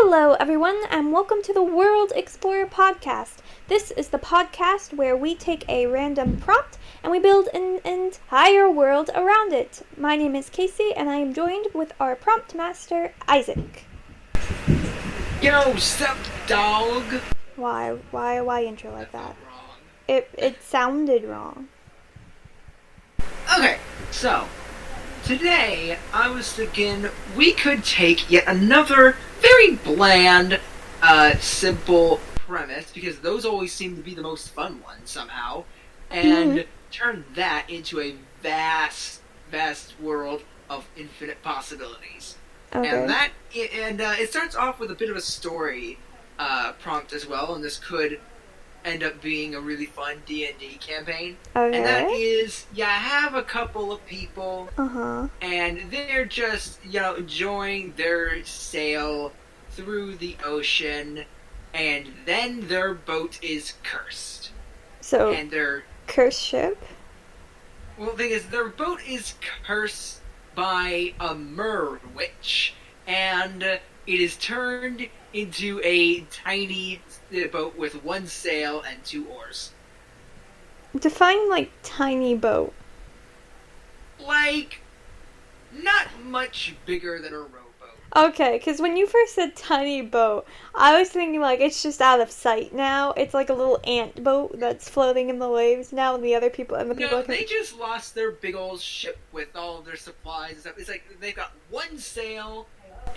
Hello, everyone, and welcome to the World Explorer podcast. This is the podcast where we take a random prompt and we build an entire world around it. My name is Casey, and I am joined with our prompt master, Isaac. Yo, sup, dog? Why intro like that? Wrong. It sounded wrong. Okay, so today I was thinking we could take yet another very bland, simple premise, because those always seem to be the most fun ones somehow, and turn that into a vast world of infinite possibilities. Okay. And it starts off with a bit of a story prompt as well, and this could end up being a really fun D&D campaign. Okay. And that is, you have a couple of people, and they're just, enjoying their sail through the ocean, and then their boat is cursed. So, and their cursed ship? Well, the thing is, their boat is cursed by a mer witch, and it is turned into a tiny boat with one sail and 2 oars. Define, tiny boat. Not much bigger than a rowboat. Okay, because when you first said tiny boat, I was thinking, it's just out of sight now. It's like a little ant boat that's floating in the waves now, and the other people... No, they just lost their big old ship with all of their supplies and stuff. It's like they've got one sail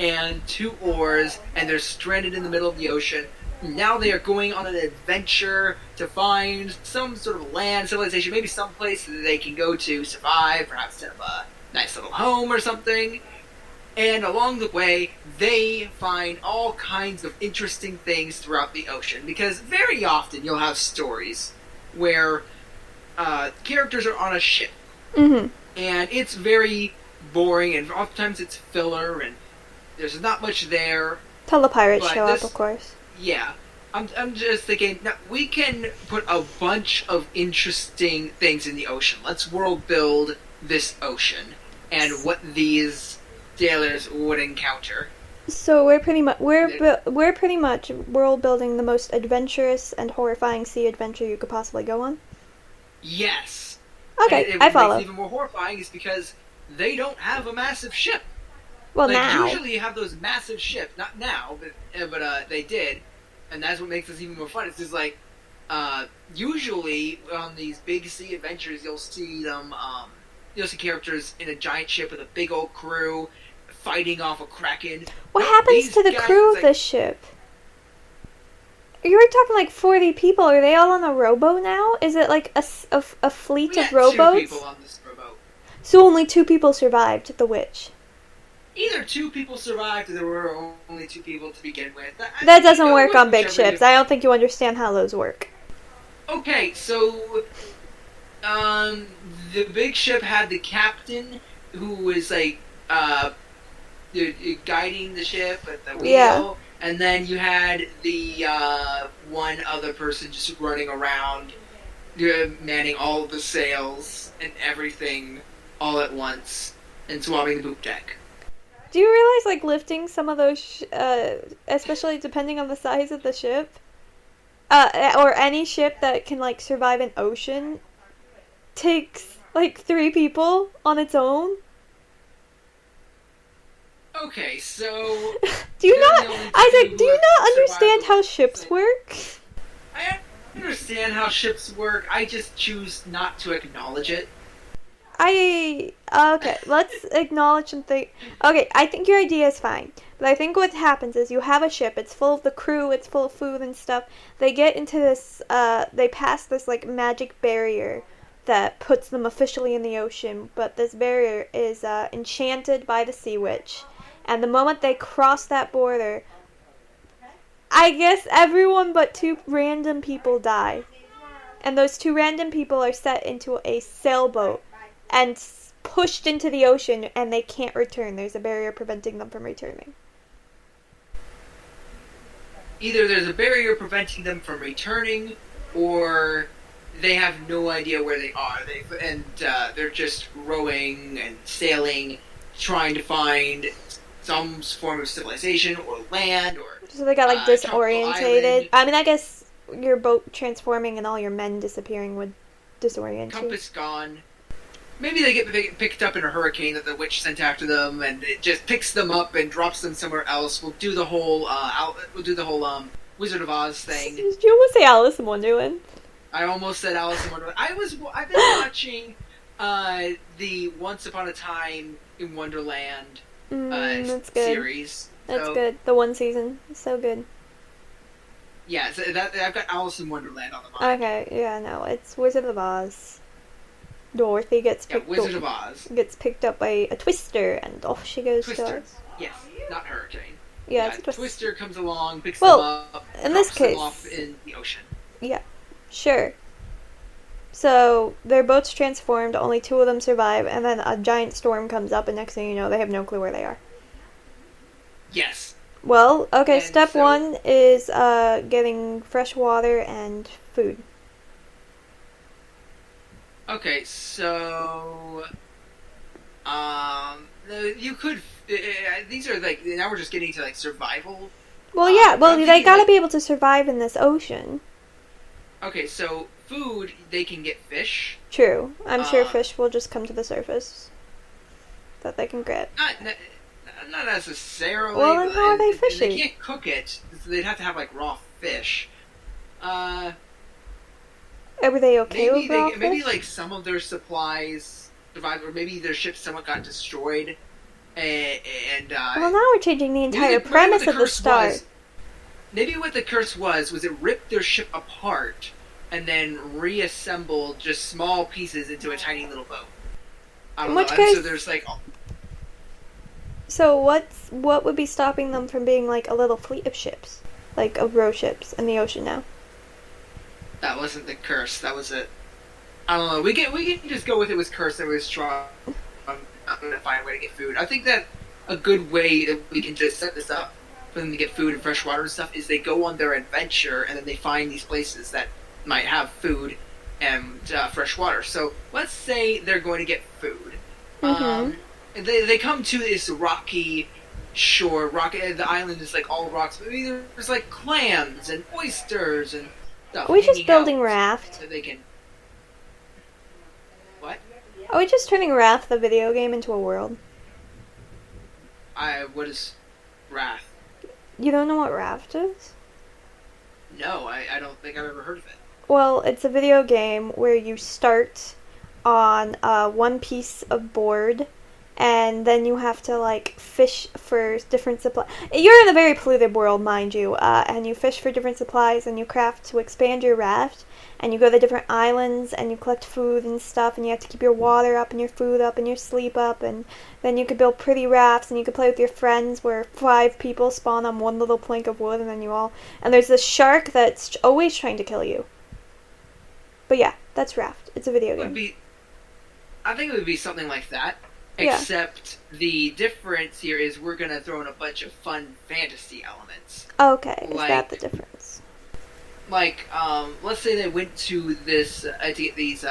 and 2 oars, and they're stranded in the middle of the ocean. Now they are going on an adventure to find some sort of land civilization, maybe some place that they can go to survive, perhaps have a nice little home or something. And along the way, they find all kinds of interesting things throughout the ocean, because very often you'll have stories where characters are on a ship, and it's very boring, and oftentimes it's filler, and there's not much there. Till the pirates show up, of course. Yeah. I'm just thinking, now, we can put a bunch of interesting things in the ocean. Let's world build this ocean, and what these sailors would encounter. So we're pretty much world building the most adventurous and horrifying sea adventure you could possibly go on. Yes. Okay, and I follow. What's even more horrifying is because they don't have a massive ship. Well, now usually you have those massive ships. Not now, but they did, and that's what makes this even more fun. It's just usually on these big sea adventures, you'll see them. You'll see characters in a giant ship with a big old crew fighting off a kraken. What happens to the crew of this ship? You were talking 40 people. Are they all on a rowboat now? Is it a fleet of rowboats? 2 people on this rowboat. So only 2 people survived the witch. Either 2 people survived, or there were only 2 people to begin with. That doesn't work on big ships. I don't think you understand how those work. Okay, so the big ship had the captain, who was guiding the ship at the wheel, and then you had the one other person just running around, manning all of the sails and everything all at once, and swabbing the poop deck. Do you realize, lifting some of those, especially depending on the size of the ship, or any ship that can, survive an ocean, takes, 3 people on its own? Okay, so... do you not understand how ships work? I understand how ships work, I just choose not to acknowledge it. Okay, let's acknowledge and think. Okay, I think your idea is fine. But I think what happens is you have a ship, it's full of the crew, it's full of food and stuff. They get into this, they pass this, magic barrier that puts them officially in the ocean. But this barrier is, enchanted by the sea witch. And the moment they cross that border, I guess everyone but 2 random people die. And those 2 random people are set into a sailboat and pushed into the ocean, and they can't return. There's a barrier preventing them from returning. Either there's a barrier preventing them from returning, or they have no idea where they are. They're just rowing and sailing, trying to find some form of civilization or land or So they got like tropical disorientated. island. I mean, I guess your boat transforming and all your men disappearing would disorient you. Compass gone. Maybe they get picked up in a hurricane that the witch sent after them, and it just picks them up and drops them somewhere else. We'll do the whole Wizard of Oz thing. Did you almost say Alice in Wonderland? I almost said Alice in Wonderland. I've been watching the Once Upon a Time in Wonderland That's good. series. That's good. The one season. So good. Yeah, so I've got Alice in Wonderland on the mind. Okay, yeah, no, it's Wizard of Oz. Dorothy gets Wizard of Oz. gets picked up by a twister, and off she goes Twister. to Oz. Yes, not hurricane. Yeah, it's a twister. Twister comes along, picks Well, them up, in this drops them case- off in the ocean. Yeah, sure. So their boat's transformed, only 2 of them survive, and then a giant storm comes up, and next thing you know, they have no clue where they are. Yes. Well, okay, And step so- 1 is getting fresh water and food. Okay, so you could. These are like now we're just getting to like survival. Well, yeah, well, I'm they thinking, gotta like- be able to survive in this ocean. Okay, so food they can get fish. True. I'm sure Uh, fish will just come to the surface that they can grab. Not necessarily. Well, then how are they and fishing? They can't cook it, so they'd have to have like raw fish. Are they okay with raw fish? maybe like some of their supplies survived, or maybe their ship somewhat got destroyed. And Well, now we're changing the entire maybe what premise the of the curse start. maybe what the curse was it ripped their ship apart and then reassembled just small pieces into a tiny little boat. I don't In know. which And case- so there's like So what would be stopping them from being like a little fleet of ships, like of row ships in the ocean now? that wasn't the curse. That was it. I don't know. We can just go with it was cursed and it was strong. I'm gonna find a way to get food. I think that a good way that we can just set this up for them to get food and fresh water and stuff is they go on their adventure and then they find these places that might have food and fresh water. So let's say they're going to get food. Mhm. And they come to this rocky shore. The island is like all rocks. Maybe there's like clams and oysters and stuff. Are we just hanging building out Raft? so they can. What? Are we just turning Raft the video game into a world? What is Wrath? You don't know what Raft is? No, I don't think I've ever heard of it. Well, it's a video game where you start on one piece of board, and then you have to like fish for different supplies. You're in a very polluted world, mind you, and you fish for different supplies, and you craft to expand your raft, and you go to different islands, and you collect food and stuff, and you have to keep your water up, and your food up, and your sleep up, and then you could build pretty rafts, and you could play with your friends where 5 people spawn on one little plank of wood, and then and there's this shark that's always trying to kill you. But yeah, that's Raft. It's a video game. I think it would be something like that. Yeah. Except the difference here is we're gonna throw in a bunch of fun fantasy elements. Okay, is Like- that the difference? Like, let's say they went to this to get these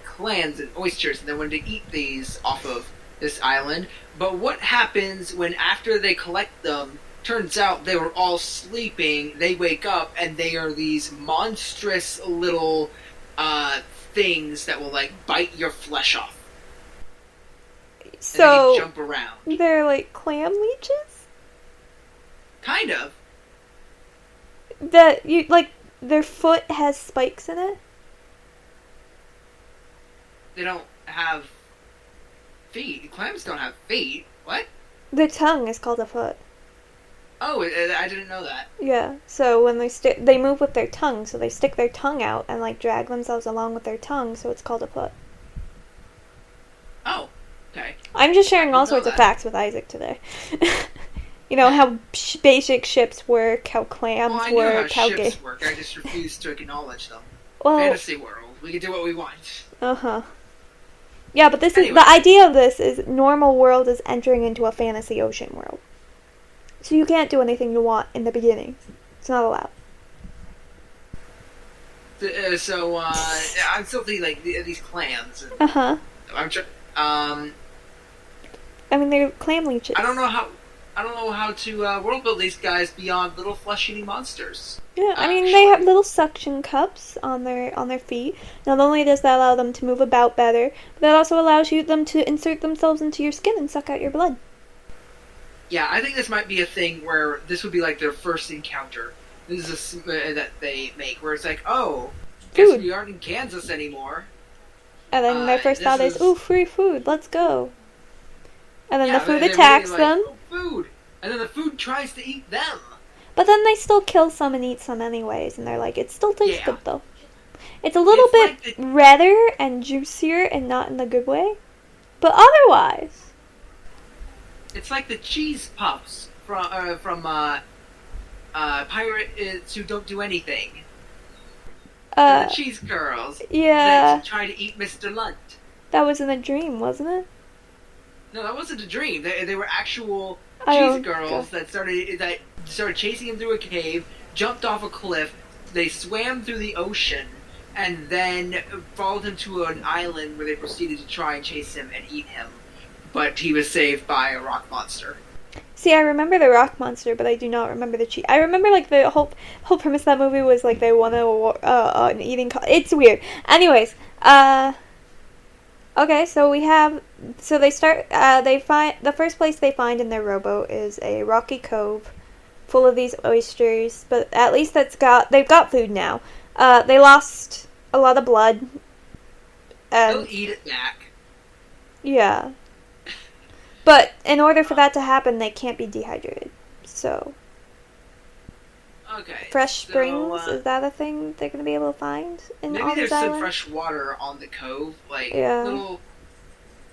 clams and oysters, and they wanted to eat these off of this island. But what happens when after they collect them? Turns out they were all sleeping. They wake up and they are these monstrous little things that will like bite your flesh off. And they So jump around. they're like clam leeches? Kind of. That you like their foot has spikes in it? They don't have feet. Clams don't have feet. What? Their tongue is called a foot. Oh, I didn't know that. Yeah. So when they move with their tongue, so they stick their tongue out and like drag themselves along with their tongue, so it's called a foot. Oh, okay. I'm just sharing I all didn't know sorts of that. facts with Isaac today. You know how basic ships work, how clams Well, I know work, how how ships work. I just refuse to acknowledge them. Well, Fantasy world. We can do what we want. uh-huh. Yeah, but this is Anyway. the idea of this is normal world is entering into a fantasy ocean world. So you can't do anything you want in the beginning. It's not allowed. So, I'm still thinking like these clams. And Uh-huh. I'm I mean, they're clam leeches. I don't know I don't know how to world build these guys beyond little flesh-eating monsters. Yeah, I mean they have Actually, little suction cups on their feet. Not only does that allow them to move about better, but that also allows you them to insert themselves into your skin and suck out your blood. yeah, I think this might be a thing where this would be like their first encounter. This is that they make where it's like, oh, guess Food. we aren't in Kansas anymore. And then their first This thought is, is "Ooh, free food, let's go." And then the yeah, food they're really attacks like, them, oh, food, and then the food tries to eat them. but then they still kill some and eat some anyways, and they're like, "It still tastes Yeah, good though." It's a little it's bit like the redder and juicier and not in the good way, but otherwise, it's like the cheese puffs from pirates who don't do anything. They're uh, the cheese girls yeah, that try to eat Mr. Lunt. that was in a dream, wasn't it? No, that wasn't a dream. They were actual I cheese don't. girls that started chasing him through a cave, jumped off a cliff. They swam through the ocean, and then followed him to an island where they proceeded to try and chase him and eat him. But he was saved by a rock monster. See, I remember the rock monster, but I do not remember the cheese. I remember like the whole premise of that movie was like they won an eating. It's weird. Anyways, okay, so we have so they start. They find the first place they find in their rowboat is a rocky cove full of these oysters. But at least they've got food now. They lost a lot of blood, They'll and eat it back. yeah. But in order for that to happen, they can't be dehydrated. So, Okay, fresh so springs, is that a thing they're going to be able to find maybe on there's this some island? fresh water on the cove, like Yeah.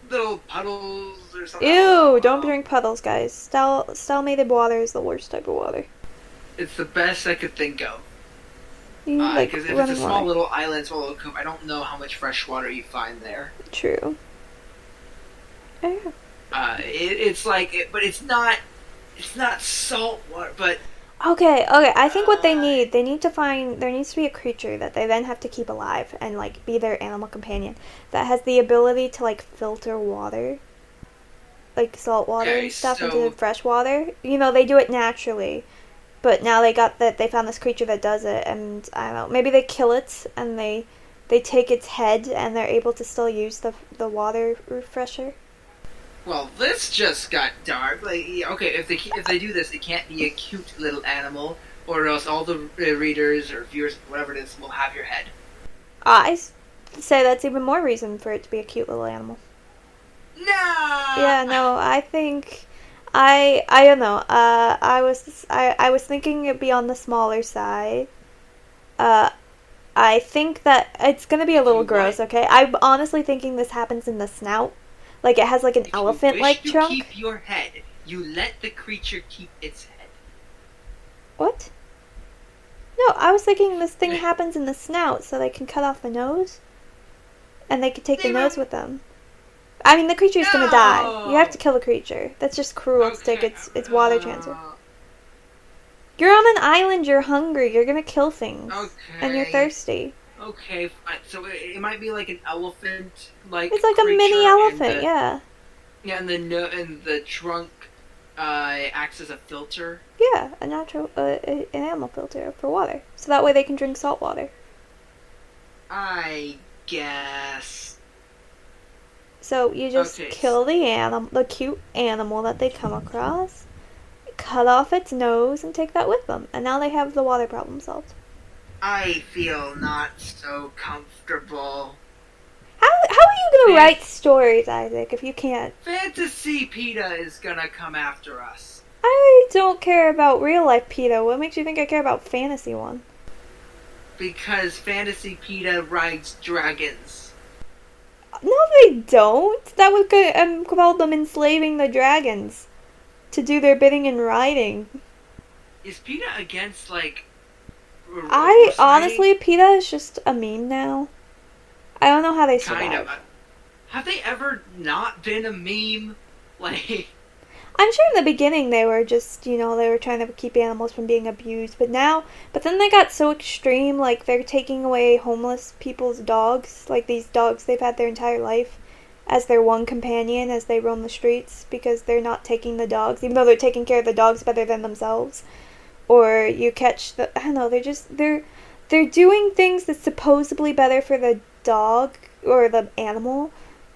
little puddles or something. I Ew, don't don't know. drink puddles, guys. Stalmated water is the worst type of water. It's the best I could think of. You need, like, Because if it's a running small water. little island, small little cove, I don't know how much fresh water you find there. True. Oh, yeah. It's like, but it's not salt water. But Okay, I think what uh, they need to find, there needs to be a creature that they then have to keep alive and, like, be their animal companion that has the ability to, like, filter water. Like salt water okay, and stuff into so fresh water. You know, they do it naturally. But now they found this creature that does it, and I don't know, maybe they kill it and they take its head and they're able to still use the water refresher. well, this just got dark. Like, yeah, okay, if they do this, it can't be a cute little animal, or else all the readers or viewers, whatever it is, will have your head. Say that's even more reason for it to be a cute little animal. Nah. Yeah, no, I think I don't know. I was thinking it'd be on the smaller side. Uh, I think that it's gonna be a If little you gross. want, Okay, I'm honestly thinking this happens in the snout. Like it has like an if you wish elephant-like to trunk. keep your head, you let the creature keep its head. What? No, I was thinking this thing happens in the snout, so they can cut off the nose, and they could take the They nose will. with them. I mean, the creature's gonna die. You have No. to kill the creature. That's just cruel to take Okay. its water transfer. You're on an island. You're hungry. You're gonna kill things, and you're Okay. thirsty. Okay. Fine. So it might be like an elephant, like It's like a mini creature, and elephant. the Yeah, yeah, and the trunk acts as a filter. yeah, a natural, an animal filter for water, so that way they can drink salt water. I guess. So you just Okay. kill the cute animal that they come across, cut off its nose, and take that with them, and now they have the water problem solved. I feel not so comfortable. How are you gonna Fan- write stories, Isaac, if you can't? Fantasy PETA is gonna come after us. I don't care about real life PETA. What makes you think I care about fantasy one? Because Fantasy PETA rides dragons. No, they don't. That would involve them enslaving the dragons to do their bidding in riding. Is PETA against, like, I horse honestly, riding? PETA is just a meme now. I don't know how they Kind of. survive. Have they ever not been a meme? Like, I'm sure in the beginning they were just, you know, they were trying to keep animals from being abused, but then they got so extreme, like they're taking away homeless people's dogs, like these dogs they've had their entire life, as their one companion as they roam the streets because they're not taking the dogs, even though they're taking care of the dogs better than themselves. Or you catch I don't know, they're doing things that's supposedly better for the dog or the animal,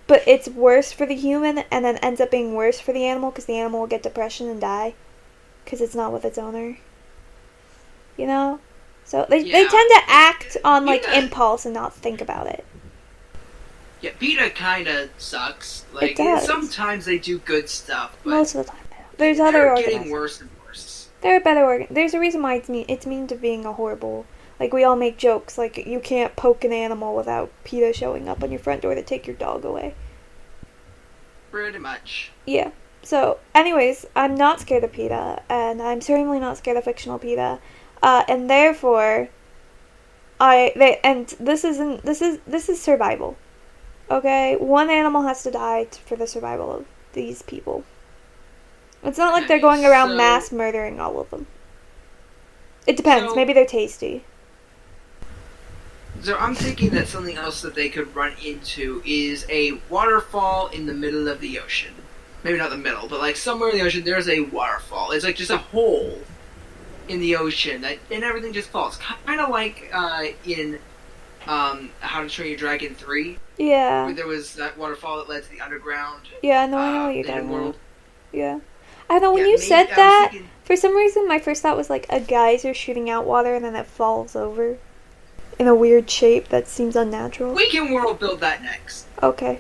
but it's worse for the human, and then ends up being worse for the animal because the animal will get depression and die because it's not with its owner. You know? So they tend to act on like impulse and not think about it. Yeah, PETA kind of sucks. Like, It does. sometimes they do good stuff, but most of the time. There's other they're organizations. getting worse and worse. There are better There's a reason why it's mean to being a horrible. Like, we all make jokes, like, you can't poke an animal without PETA showing up on your front door to take your dog away. Pretty much. Yeah. So, anyways, I'm not scared of PETA, and I'm certainly not scared of fictional PETA, and therefore, this is survival. Okay? One animal has to die for the survival of these people. It's not like they're going around mass murdering all of them. It depends. Maybe they're tasty. So I'm thinking that something else that they could run into is a waterfall in the middle of the ocean. Maybe not the middle, but like somewhere in the ocean there's a waterfall. It's like just a hole in the ocean and everything just falls. Kind of like in How to Train Your Dragon 3. Yeah. Where there was that waterfall that led to the underground. Yeah, no, I know what you're talking about. Yeah. I know, when Yeah, you said that, thinking, for some reason my first thought was like a geyser shooting out water and then it falls over in a weird shape that seems unnatural. we can world build that next. Okay.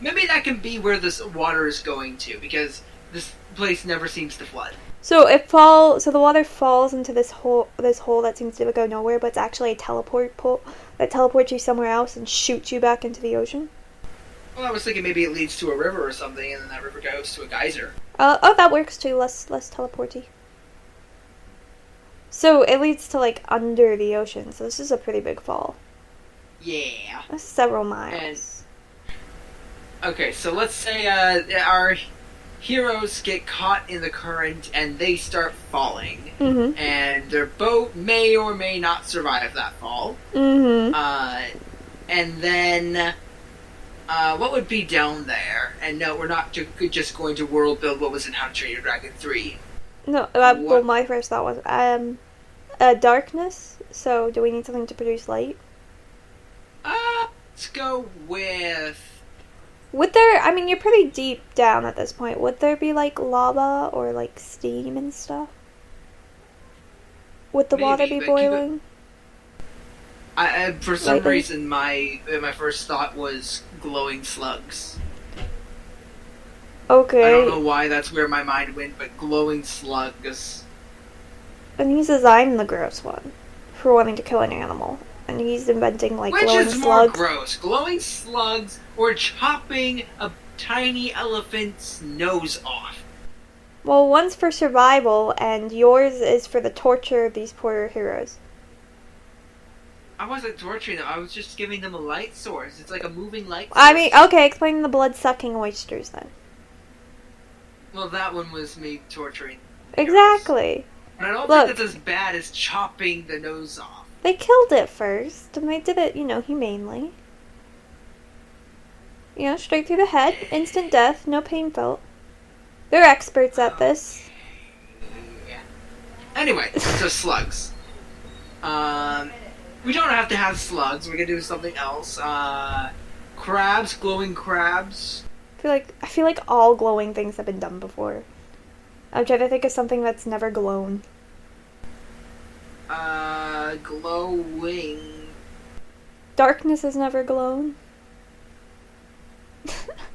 Maybe that can be where this water is going to, because this place never seems to flood. So the water falls into this hole that seems to go nowhere, but it's actually a teleport pole that teleports you somewhere else and shoots you back into the ocean. Well, I was thinking maybe it leads to a river or something, and then that river goes to a geyser. That works too. Less teleporty. So it leads to like under the ocean. So this is a pretty big fall. Yeah. That's several miles. Okay, so let's say our heroes get caught in the current and they start falling, and their boat may or may not survive that fall. And then what would be down there? And no, we're not just going to world build what was in How to Train Your Dragon 3. No, well, my first thought was darkness. So do we need something to produce light? Let's go with... Would there, I mean, you're pretty deep down at this point. Would there be, like, lava or, like, steam and stuff? Would the water be boiling? For some reason, my first thought was glowing slugs. Okay. I don't know why that's where my mind went, but glowing slugs. And he says I'm the gross one for wanting to kill an animal. And he's inventing, like, glowing slugs. Which is more gross? Glowing slugs or chopping a tiny elephant's nose off? Well, one's for survival, and yours is for the torture of these poor heroes. I wasn't torturing them. I was just giving them a light source. It's like a moving light source. I mean, okay, explain the blood-sucking oysters, then. Well, that one was me torturing Exactly. But I don't think that's as bad as chopping the nose off. They killed it first, and they did it, humanely. Straight through the head, instant death, no pain felt. They're experts at this. Yeah. Anyway, so slugs. We don't have to have slugs. We can do something else. Crabs, glowing crabs. I feel like all glowing things have been done before. I'm trying to think of something that's never glown. Glowing. Darkness has never glown.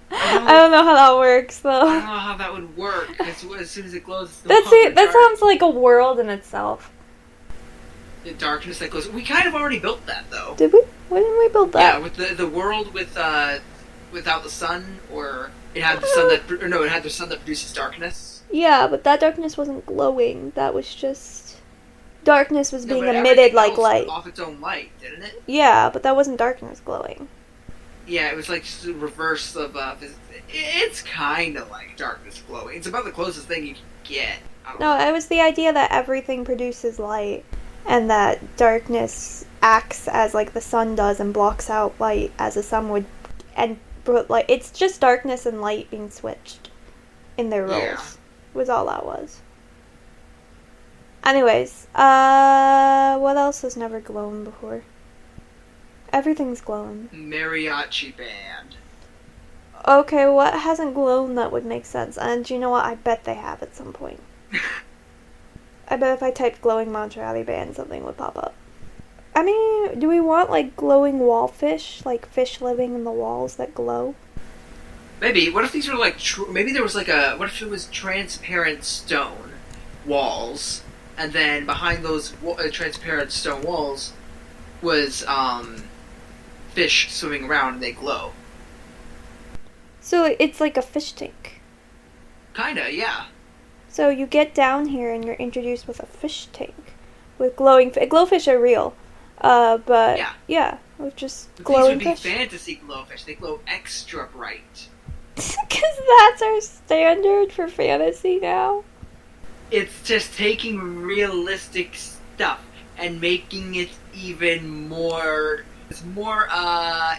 I don't know how that works, though. I don't know how that would work. As soon as it glows, it's that sounds like a world in itself. The darkness that glows. We kind of already built that, though. Did we? When did we build that? Yeah, with the world without the sun, or it had the sun it had the sun that produces darkness. Yeah, but that darkness wasn't glowing. That was just... Darkness was being emitted like light. Off its own light, didn't it? Yeah, but that wasn't darkness glowing. Yeah, it was like just the reverse of... it's kind of like darkness glowing. It's about the closest thing you can get. No, it was the idea that everything produces light, and that darkness acts as like the sun does and blocks out light as the sun would, and but like it's just darkness and light being switched in their Yeah. roles. Was all that was. Anyways, what else has never glown before? Everything's glowing. Mariachi band. Okay, what hasn't glown that would make sense? And you know what? I bet they have at some point. I bet if I typed glowing Montreal band, something would pop up. I mean, do we want like glowing wall fish? Like fish living in the walls that glow? Maybe. What if these were like? Maybe there was like a. What if it was transparent stone walls, and then behind those transparent stone walls was fish swimming around and they glow. So it's like a fish tank. Kinda, yeah. So you get down here and you're introduced with a fish tank with glowing. Glowfish are real, but yeah, with just But glowing these would fish. be fantasy glowfish. They glow extra bright. Because that's our standard for fantasy now. It's just taking realistic stuff and making it even more. It's more,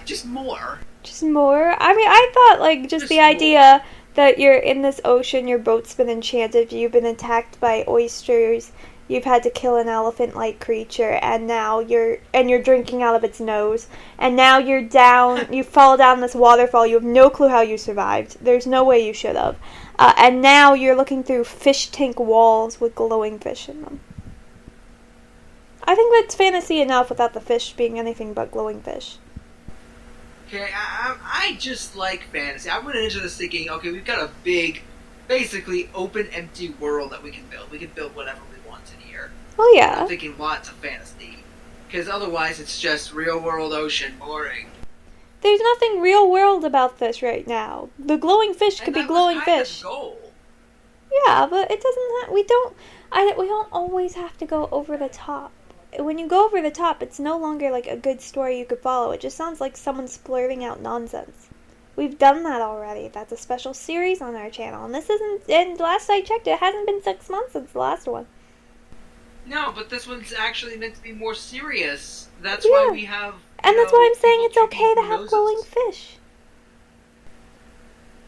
just more. Just more. I mean, I thought like just the idea that you're in this ocean, your boat's been enchanted, you've been attacked by oysters, you've had to kill an elephant-like creature, and now you're drinking out of its nose, and now you're down, you fall down this waterfall, you have no clue how you survived. There's no way you should have. And now you're looking through fish tank walls with glowing fish in them. I think that's fantasy enough without the fish being anything but glowing fish. Okay, I just like fantasy. I went into this thinking, okay, we've got a big, basically open, empty world that we can build. We can build whatever we want in here. Oh yeah. I'm thinking lots of fantasy. Because otherwise it's just real world ocean, boring. There's nothing real world about this right now. The glowing fish could be glowing fish. The goal. Yeah, but it doesn't. We don't always have to go over the top. When you go over the top, it's no longer like a good story you could follow. It just sounds like someone splurting out nonsense. We've done that already. That's a special series on our channel, and this isn't. And last I checked, it hasn't been 6 months since the last one. No, but this one's actually meant to be more serious. That's why we have. And that's why I'm saying it's okay to have glowing fish.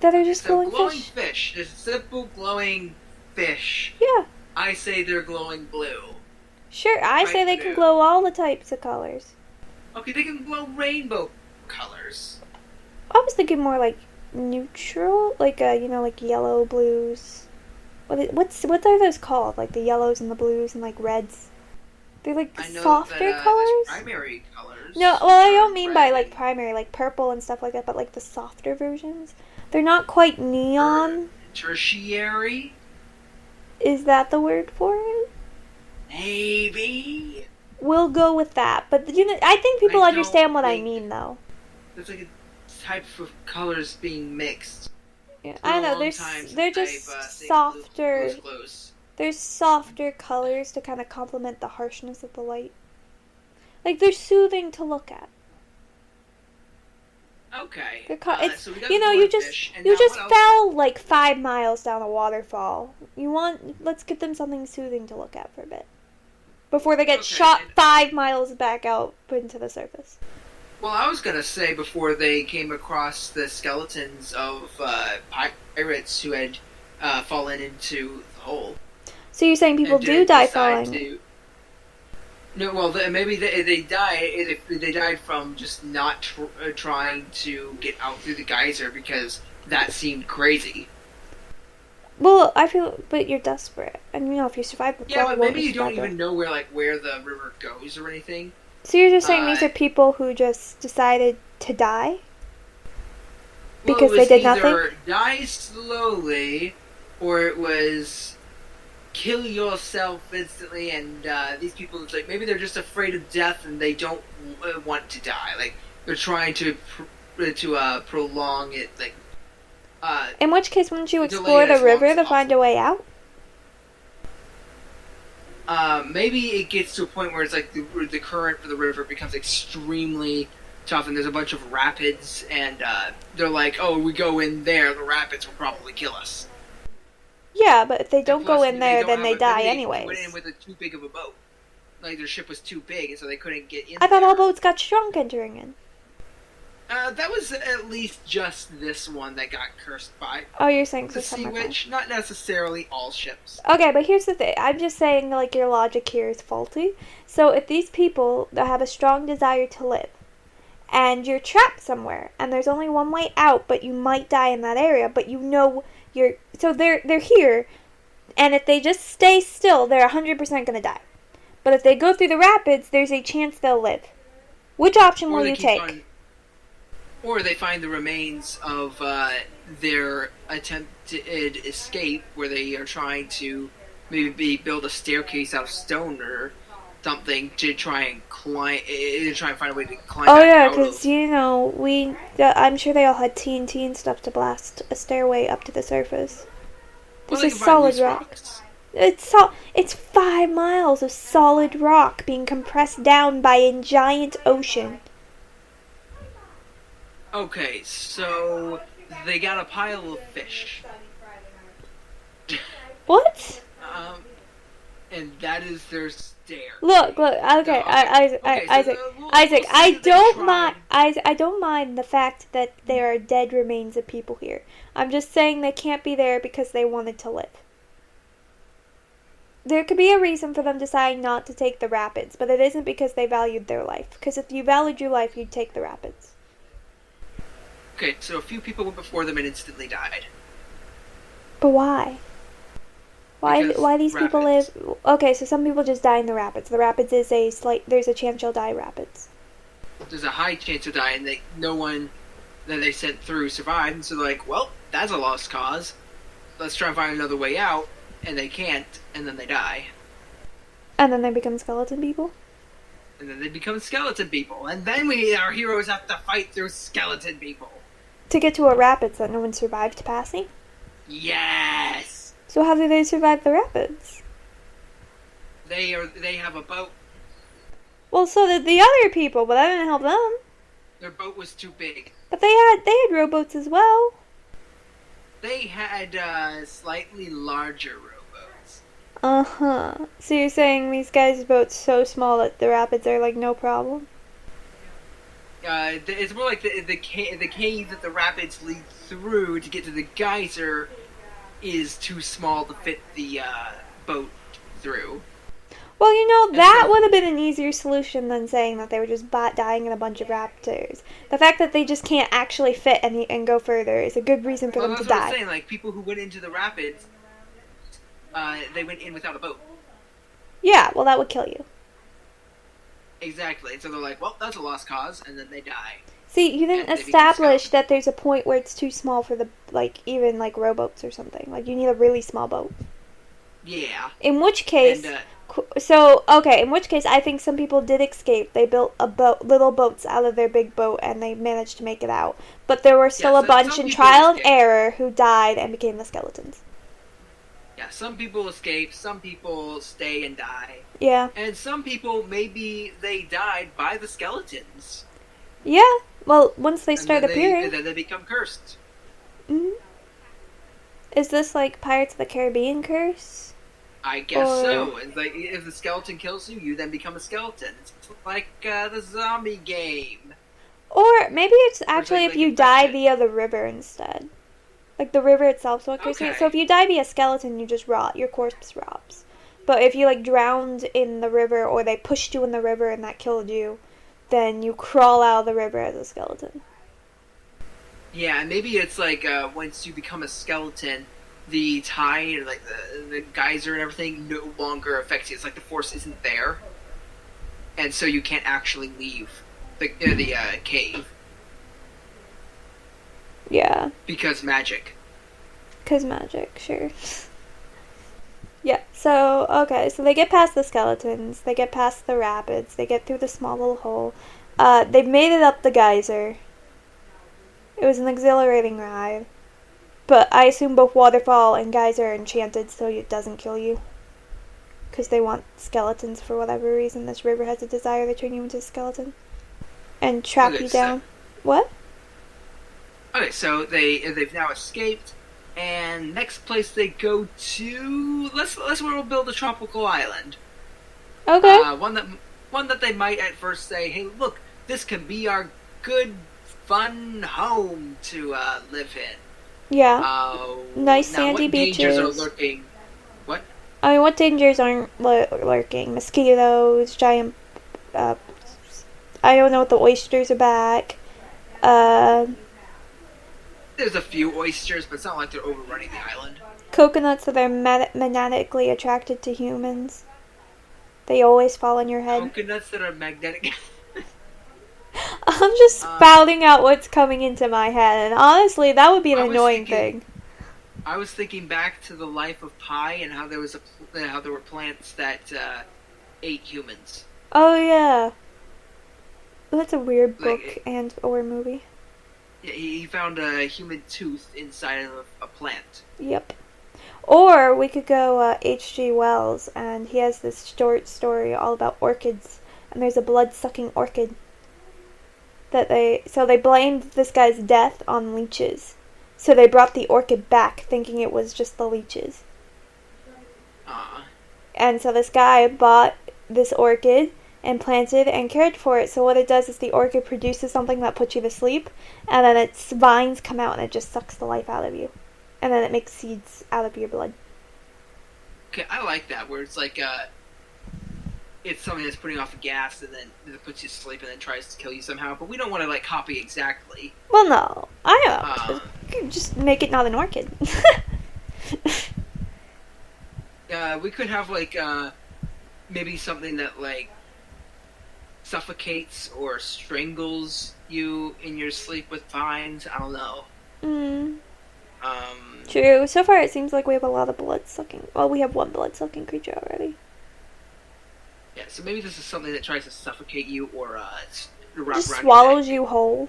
That are just glowing fish. Just simple glowing fish. Yeah. I say they're glowing blue. Sure, I say they can glow all the types of colors. Okay, they can glow rainbow colors. I was thinking more like neutral, like like yellow, blues. What are those called? Like the yellows and the blues and like reds. They're like softer colors. Primary colors. No, well I don't mean by like primary, like purple and stuff like that, but like the softer versions. They're not quite neon. Tertiary. Is that the word for it? Maybe. We'll go with that, but I think people understand what I mean, though. There's like a type of colors being mixed. Yeah, I know. They're just softer. There's softer colors to kind of complement the harshness of the light. Like they're soothing to look at. Okay. So you just fell like 5 miles down a waterfall. Let's get them something soothing to look at for a bit. Before they get shot 5 miles back out into the surface. Well, I was going to say before they came across the skeletons of pirates who had fallen into the hole. So you're saying people do die falling? No, well, maybe they died. They died from just not trying to get out through the geyser because that seemed crazy. Well, but you're desperate, and if you survive the fall, yeah, but maybe you don't even know where the river goes or anything. So you're just saying these are people who just decided to die because they did nothing? Either die slowly, or it was kill yourself instantly. And these people, it's like maybe they're just afraid of death and they don't want to die. Like they're trying to prolong it. Like in which case, wouldn't you explore the river to find a way out? Maybe it gets to a point where it's like the current for the river becomes extremely tough, and there's a bunch of rapids, and they're like, "Oh, we go in there, the rapids will probably kill us." Yeah, but if they don't go in there, then they die anyways. They went in with too big of a boat. Like their ship was too big, and so they couldn't get in. I thought all boats got shrunk entering in. That was at least just this one that got cursed by Oh, you're saying the so some Sea are fine. Witch, not necessarily all ships. Okay, but here's the thing. I'm just saying, like, your logic here is faulty. So if these people that have a strong desire to live, and you're trapped somewhere, and there's only one way out, but you might die in that area, but you know you're so they're here, and if they just stay still, they're 100% gonna die. But if they go through the rapids, there's a chance they'll live. Which option Or will they you keep take? on, or they find the remains of their attempted escape, where they are trying to maybe build a staircase out of stone or something to try and climb, to try and find a way to climb Oh back yeah, out because of. you know I'm sure they all had TNT and stuff to blast a stairway up to the surface. Well, This they is can find solid loose rock. rocks. It's 5 miles of solid rock being compressed down by a giant ocean. Okay, so they got a pile of fish. What? um, and that is their stair. Look. Okay, No, okay, okay. So Isaac, we'll say that they tried. I don't mind the fact that there are dead remains of people here. I'm just saying they can't be there because they wanted to live. There could be a reason for them deciding not to take the rapids, but it isn't because they valued their life. Because if you valued your life, you'd take the rapids. Okay, so a few people went before them and instantly died. But why? Because Why these people rapids. live? Okay, so some people just die in the rapids. The rapids is a slight. There's a chance you'll die rapids. There's a high chance of dying. No one that they sent through survived, and so they're like, well, that's a lost cause. Let's try and find another way out, and they can't, and then they die. And then they become skeleton people. And then they become skeleton people, and then our heroes, have to fight through skeleton people. To get to a rapids that no one survived passing. Yes! So how do they survive the rapids? They have a boat. Well, so did the other people, but that didn't help them. Their boat was too big. But they had rowboats as well. They had slightly larger rowboats. Uh-huh. So you're saying these guys' boat's so small that the rapids are like no problem? It's more like the cave that the rapids lead through to get to the geyser is too small to fit the boat through. Well, you know, And that so, would have been an easier solution than saying that they were just dying in a bunch of raptors. The fact that they just can't actually fit and go further is a good reason for well, them to that's what I'm die. saying. Like people who went into the rapids, they went in without a boat. Yeah, well, that would kill you. Exactly. And so they're like, well, that's a lost cause, and then they die. See, you didn't And they become establish skeletons. that there's a point where it's too small for the, like, even, like, rowboats or something. Like, you need a really small boat. Yeah. In which case, And in which case, I think some people did escape. They built little boats out of their big boat, and they managed to make it out. But there were still yeah, a bunch some in people trial and escaped. error who died and became the skeletons. Yeah, some people escape, some people stay and die, Yeah. and some people maybe they died by the skeletons. Yeah. Well, once they And start then appearing. then they become cursed. Hmm. Is this like Pirates of the Caribbean curse? I guess Or- so. It's like if the skeleton kills you, you then become a skeleton. It's like the zombie game. Or maybe it's actually like if you die infection. via the river instead. Like the river itself's what cursing it. Okay. So if you die via skeleton, you just rot. Your corpse rots. But if you like drowned in the river or they pushed you in the river and that killed you, then you crawl out of the river as a skeleton. Yeah, and maybe it's like once you become a skeleton, the tide or like the geyser and everything no longer affects you. It's like the force isn't there, and so you can't actually leave the cave Yeah. because magic. 'Cause magic, sure. Yeah, so, okay, so they get past the skeletons, they get past the rapids, they get through the small little hole. They've made it up the geyser. It was an exhilarating ride. But I assume both waterfall and geyser are enchanted so it doesn't kill you. Because they want skeletons for whatever reason. This river has a desire to turn you into a skeleton. And trap Okay, you so- down. What? Okay, so they've now escaped, and next place they go to, let's build a tropical island. Okay. One that they might at first say, hey, look, this can be our good fun home to live in. Yeah. Nice Now, sandy what dangers are beaches. lurking? What? I mean, what dangers aren't lurking? Mosquitoes, giant. Uh, I don't know what the oysters are back. Uh, There's a few oysters, but it's not like they're overrunning the island. Coconuts that are magnetically attracted to humans. They always fall on your head. Coconuts that are magnetic. I'm just uh, spouting out what's coming into my head, and honestly, that would be an I was annoying thinking. thing. I was thinking back to the life of Pi and how how there were plants that ate humans. Oh yeah, that's a weird book Like and or movie. he found a human tooth inside of a plant. Yep. Or we could go H.G. Wells, and he has this short story all about orchids, and there's a blood-sucking orchid that they blamed this guy's death on leeches. So they brought the orchid back, thinking it was just the leeches. Uh, And so this guy bought this orchid and planted and cared for it. So what it does is the orchid produces something that puts you to sleep, and then its vines come out and it just sucks the life out of you. And then it makes seeds out of your blood. okay, I like that where it's like it's something that's putting off a gas and then it puts you to sleep and then tries to kill you somehow. But we don't want to like copy exactly. Well, no. I Uh, don't. Just make it not an orchid. we could have like maybe something that like suffocates or strangles you in your sleep with vines. I don't know. Mm, Um, true. So far, it seems like we have a lot of blood-sucking. Well, we have one blood-sucking creature already. yeah, so maybe this is something that tries to suffocate you or wrap Just around swallows your neck. you whole.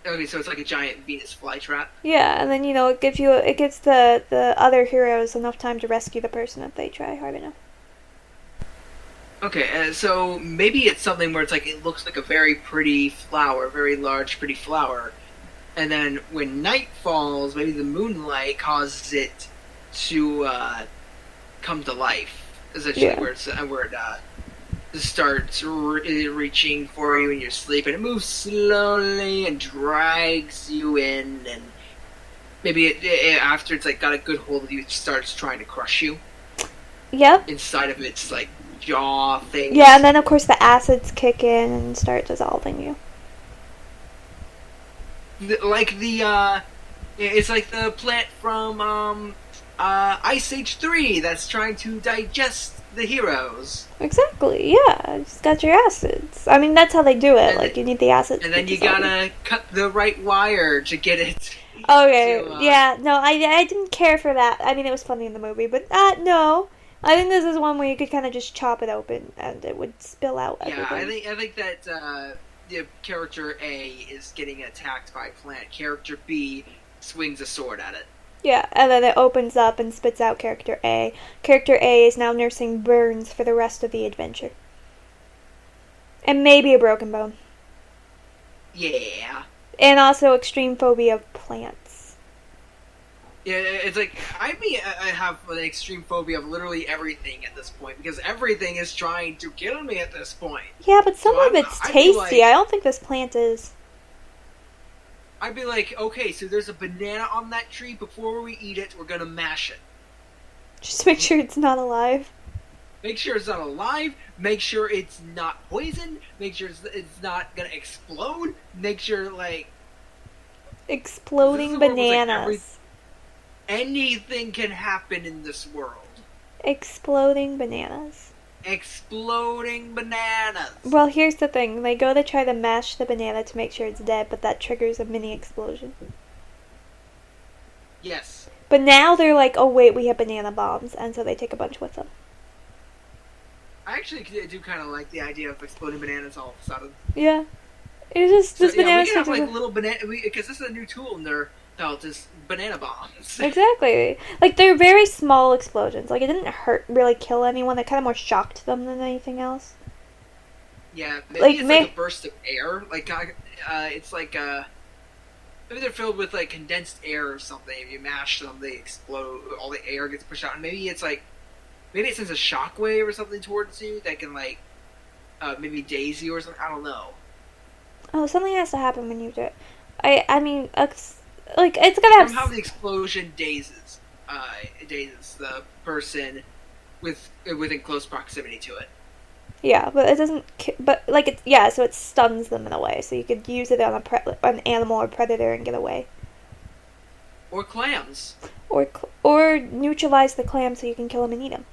Okay, so it's like a giant Venus flytrap. Yeah, and then it gives the other heroes enough time to rescue the person if they try hard enough. Okay, so maybe it's something where it's like it looks like a very pretty flower, very large, pretty flower, and then when night falls, maybe the moonlight causes it to come to life. Essentially, Yeah. where it starts reaching for you in your sleep, and it moves slowly and drags you in, and maybe after it's like got a good hold of you, it starts trying to crush you Yep. inside of its like jaw things. Yeah, and then of course the acids kick in and start dissolving you. Like it's like the plant from Ice Age 3 that's trying to digest the heroes. Exactly. Yeah, just got your acids. I mean, that's how they do it. And Like you need the acids. And to then you dissolve gotta cut the right wire to get it. Okay, to, yeah, no, I didn't care for that. I mean, it was funny in the movie, but no. I think this is one where you could kind of just chop it open and it would spill out Yeah, everything. I think that the character A is getting attacked by a plant. Character B swings a sword at it. Yeah, and then it opens up and spits out character A. Character A is now nursing burns for the rest of the adventure. And maybe a broken bone. Yeah. And also extreme phobia of plants. Yeah, it's like I have an extreme phobia of literally everything at this point because everything is trying to kill me at this point. Yeah, but some So of it's I'd be tasty. like- I don't think this plant is. I'd be like, okay, so there's a banana on that tree. Before we eat it, we're gonna mash it. Just make sure it's not alive. Make sure it's not alive. Make sure it's not poison. Make sure it's not gonna explode. Make sure like Exploding This is where it was like bananas. anything can happen in this world. Exploding bananas. Exploding bananas. Well, here's the thing. They go to try to mash the banana to make sure it's dead, but that triggers a mini explosion. Yes. But now they're like, oh wait, we have banana bombs, and so they take a bunch with them. I actually do kind of like the idea of exploding bananas all of a sudden. Yeah. It's just, So this yeah, banana we can have sticks like are- little banana because this is a new tool in their belt is banana bombs. Exactly. Like, they're very small explosions. Like, it didn't really kill anyone. It kind of more shocked them than anything else. Yeah, maybe Like, it's like a burst of air. Like it's like maybe they're filled with like condensed air or something. If you mash them, they explode. All the air gets pushed out, and maybe it's like maybe it sends a shockwave or something towards you that can like maybe daze you or something. I don't know. Oh, something has to happen when you do it. I mean, like it's gonna have. Somehow the explosion dazes the person within close proximity to it. Yeah, but it doesn't. But like it's yeah, so it stuns them in a way. So you could use it on an animal or predator and get away, Or clams. or neutralize the clam so you can kill them and eat them.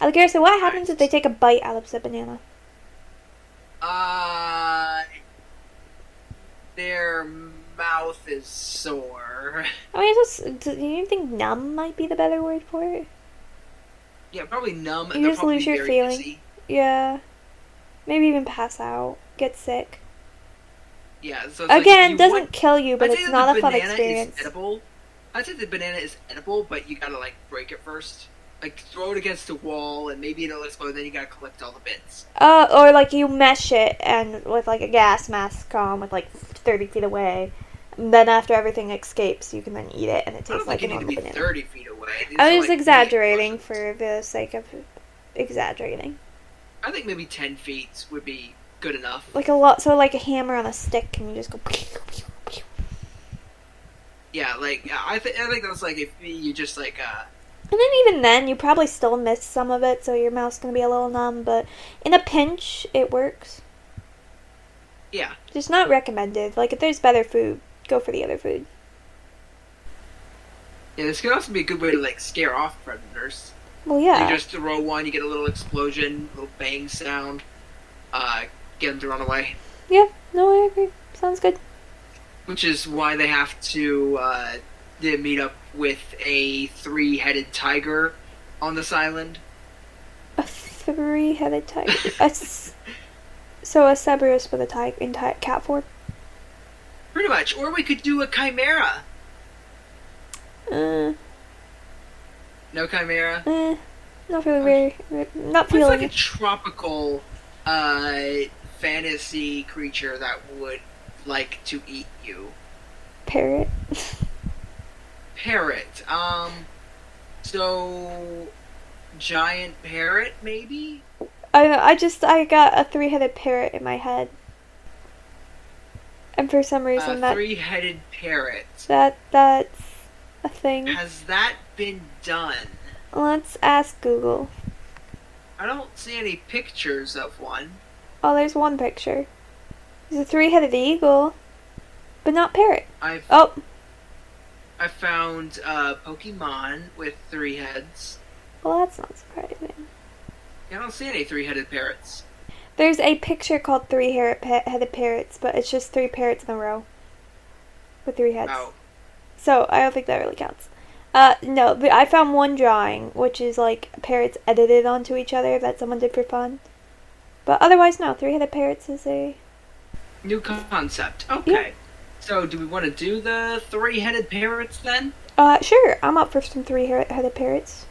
Alligator, so what happens if they take a bite out of the banana? Uh, their mouth is sore. I mean, do you think numb might be the better word for it? Yeah, probably numb, and You they'll just probably lose be your very feeling. dizzy. Yeah, maybe even pass out, get sick. Yeah, so it's Again, like doesn't kill you, but I'd say it's that not the a fun banana experience. is edible. I'd say the banana is edible, but you gotta like break it first. Like throw it against a wall, and maybe it'll explode. Then you gotta collect all the bits. Or like you mesh it and with like a gas mask on with like 30 feet away. And then after everything escapes, you can then eat it, and it I don't tastes like think a you need to normal be banana. 30 feet away. These I are, was like, exaggerating mini for the sake of exaggerating. I think maybe 10 feet would be good enough. Like a lot, so like a hammer on a stick, and you just go. Yeah, like I think that's like if you just like And then even then, you probably still miss some of it, so your mouth's gonna be a little numb. But in a pinch, it works. yeah. Just not recommended. Like if there's better food, go for the other food. Yeah, this could also be a good way to like scare off predators. Well, You yeah. just throw one, you get a little explosion, little bang sound, get them to run away. Yeah. No, I agree. Sounds good. Which is why they have to they meet up with a three-headed tiger on this island. A three-headed tiger. So a Cerberus with a tiger in cat form. Pretty much. Or we could do a chimera. Uh, No chimera? not really very. Not What's feeling like a it. tropical fantasy creature that would like to eat you? Parrot. Parrot. So giant parrot, maybe? I don't know. I got a three-headed parrot in my head, and for some reason Three-headed parrot. that's a thing. Has that been done? Let's ask Google. I don't see any pictures of one. Oh, there's one picture. There's a three-headed eagle, but not parrot. I Oh, found Pokemon with three heads. well, that's not surprising. I don't see any three-headed parrots. There's a picture called three-headed parrots, but it's just three parrots in a row with three heads. Oh, So I don't think that really counts. No, but I found one drawing, which is like parrots edited onto each other that someone did for fun. But otherwise, no. Three-headed parrots is a... new concept. Okay. Yeah. So, do we want to do the three-headed parrots then? Sure. I'm up for some three-headed parrots.